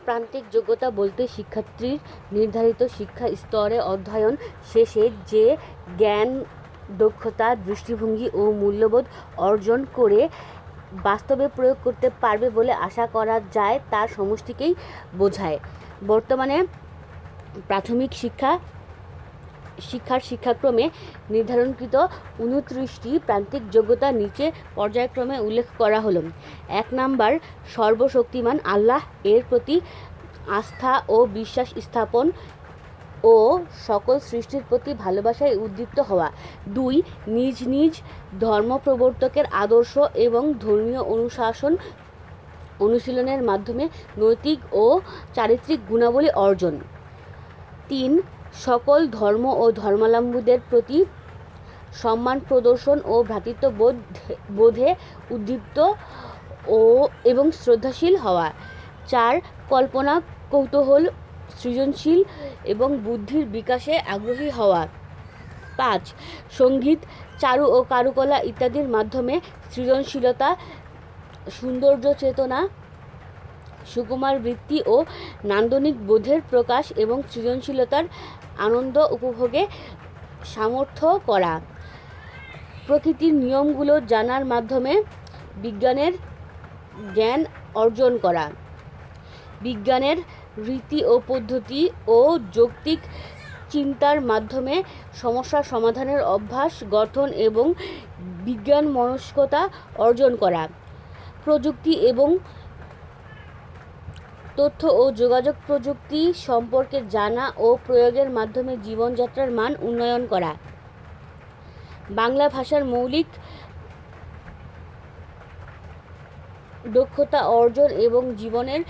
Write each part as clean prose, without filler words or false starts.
প্রান্তিক যোগ্যতা বলতে শিক্ষার্থীর নির্ধারিত শিক্ষা স্তরে অধ্যয়ন শেষে যে জ্ঞান, দক্ষতা, দৃষ্টিভঙ্গি ও মূল্যবোধ অর্জন করে বাস্তবে প্রয়োগ করতে পারবে বলে আশা করা যায় তার সমষ্টিকেই বোঝায়। বর্তমানে প্রাথমিক শিক্ষার শিক্ষাক্রমে নির্ধারণকৃত 29টি প্রান্তিক যোগ্যতা নিচে পর্যায়ক্রমে উল্লেখ করা হলো। 1 নাম্বার, সর্বশক্তিমান আল্লাহ এর প্রতি আস্থা ও বিশ্বাস স্থাপন ও সকল সৃষ্টির প্রতি ভালোবাসায় উদ্দীপ্ত হওয়া। 2, নিজ নিজ ধর্মপ্রবর্তকের আদর্শ এবং ধর্মীয় অনুশীলনের মাধ্যমে নৈতিক ও চারিত্রিক গুণাবলী অর্জন। 3, সকল ধর্ম ও ধর্মাবলম্বীদের প্রতি সম্মান প্রদর্শন ও ভ্রাতৃত্ববোধে উদ্দীপ্ত এবং শ্রদ্ধাশীল হওয়া। 4, কল্পনা, কৌতূহল, সৃজনশীল এবং বুদ্ধির বিকাশে আগ্রহী হওয়া। 5, সঙ্গীত, চারু ও কারুকলা ইত্যাদির মাধ্যমে সৃজনশীলতা, সৌন্দর্য চেতনা, সুকুমার বৃত্তি ও নান্দনিক বোধের প্রকাশ এবং সৃজনশীলতার আনন্দ উপভোগে সামর্থ্য করা। প্রকৃতির নিয়মগুলো জানার মাধ্যমে বিজ্ঞানের জ্ঞান অর্জন করা। বিজ্ঞানের রীতি ও পদ্ধতি ও যৌক্তিক চিন্তার মাধ্যমে সমস্যা সমাধানের অভ্যাস গঠন এবং বিজ্ঞান মনস্কতা অর্জন করা। প্রযুক্তি এবং তথ্য ও যোগাযোগ প্রযুক্তি সম্পর্কে জানা ও প্রয়োগের মাধ্যমে জীবনযাত্রার মান উন্নয়ন করা। বাংলা ভাষার মৌলিক দক্ষতা অর্জন এবং জীবনের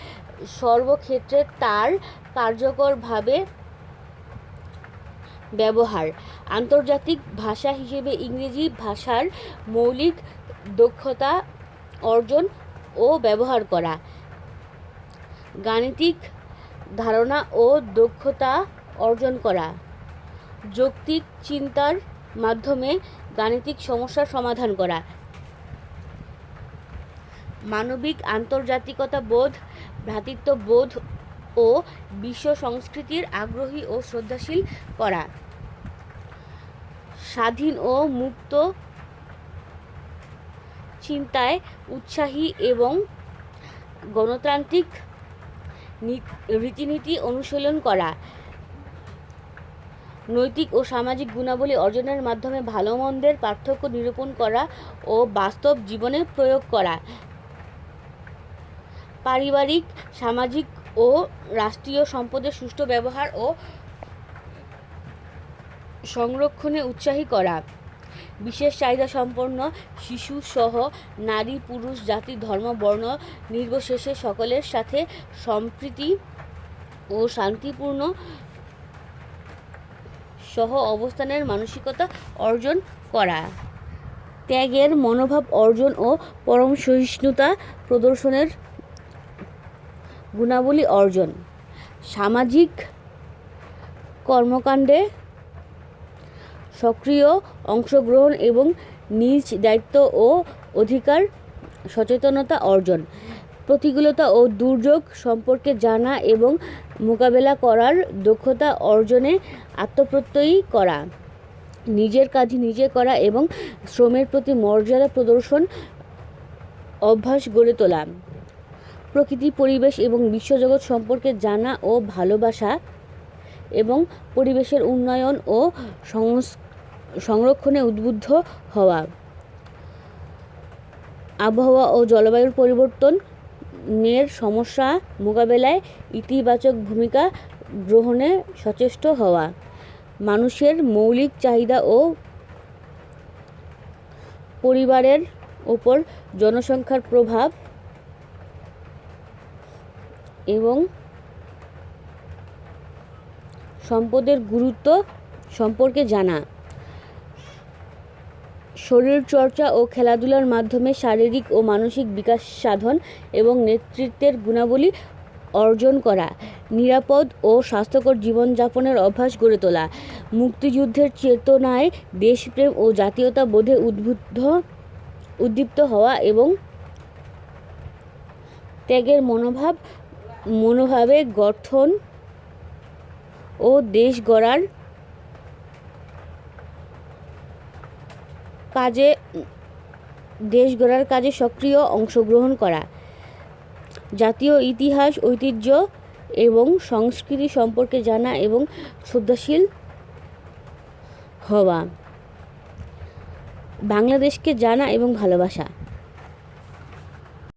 সর্বক্ষেত্রে তার কার্যকরভাবে ব্যবহার। আন্তর্জাতিক ভাষা হিসেবে ইংরেজি ভাষার মৌলিক দক্ষতা অর্জন ও ব্যবহার করা। গাণিতিক ধারণা ও দক্ষতা অর্জন করা। যৌক্তিক চিন্তার মাধ্যমে গাণিতিক সমস্যার সমাধান করা। মানবিক আন্তর্জাতিকতা বোধ, ভ্রাতৃত্ববোধ ও বিশ্ব সংস্কৃতির আগ্রহী ও শ্রদ্ধাশীল করা। স্বাধীন ও মুক্ত চিন্তায় উৎসাহী এবং গণতান্ত্রিক রীতিনীতি অনুশীলন করা। নৈতিক ও সামাজিক গুণাবলী অর্জনের মাধ্যমে ভালো মন্দের পার্থক্য নিরূপণ করা ও বাস্তব জীবনে প্রয়োগ করা। পারিবারিক, সামাজিক ও রাষ্ট্রীয় সম্পদের সুষ্ঠু ব্যবহার ও সংরক্ষণে উৎসাহী করা। বিশেষ চাহিদা সম্পন্ন শিশু সহ নারী, পুরুষ, জাতি, ধর্ম, বর্ণ নির্বিশেষে সকলের সাথে সম্প্রীতি ও শান্তিপূর্ণ সহ অবস্থানের মানসিকতা অর্জন করা। ত্যাগের মনোভাব অর্জন ও পরম সহিষ্ণুতা প্রদর্শনের গুণাবলী অর্জন। সামাজিক কর্মকাণ্ডে সক্রিয় অংশগ্রহণ এবং নিজ দায়িত্ব ও অধিকার সচেতনতা অর্জন। প্রতিকূলতা ও দুর্যোগ সম্পর্কে জানা এবং মোকাবেলা করার দক্ষতা অর্জনে আত্মপ্রত্যয়ী করা। নিজের কাজ নিজে করা এবং শ্রমের প্রতি মর্যাদা প্রদর্শন অভ্যাস গড়ে তোলা। প্রকৃতি, পরিবেশ এবং বিশ্বজগৎ সম্পর্কে জানা ও ভালোবাসা এবং পরিবেশের উন্নয়ন ও সংরক্ষণে উদ্বুদ্ধ হওয়া। আবহাওয়া ও জলবায়ুর পরিবর্তনের সমস্যা মোকাবেলায় ইতিবাচক ভূমিকা গ্রহণে সচেষ্ট হওয়া। মানুষের মৌলিক চাহিদা ও পরিবারের উপর জনসংখ্যার প্রভাব এবং সম্পদের গুরুত্ব সম্পর্কে জানা। শরীরচর্চা ও খেলাধুলার মাধ্যমে শারীরিক ও মানসিক বিকাশ সাধন এবং নেতৃত্বের গুণাবলী অর্জন করা। নিরাপদ ও স্বাস্থ্যকর জীবনযাপনের অভ্যাস গড়ে তোলা। মুক্তিযুদ্ধের চেতনায় দেশপ্রেম ও জাতীয়তা বোধে উদ্দীপ্ত হওয়া এবং ত্যাগের মনোভাব মনোভাবে গঠন ও দেশ গড়ার কাজে সক্রিয় অংশগ্রহণ করা। জাতীয় ইতিহাস, ঐতিহ্য এবং সংস্কৃতি সম্পর্কে জানা এবং শ্রদ্ধাশীল হওয়া। বাংলাদেশকে জানা এবং ভালোবাসা।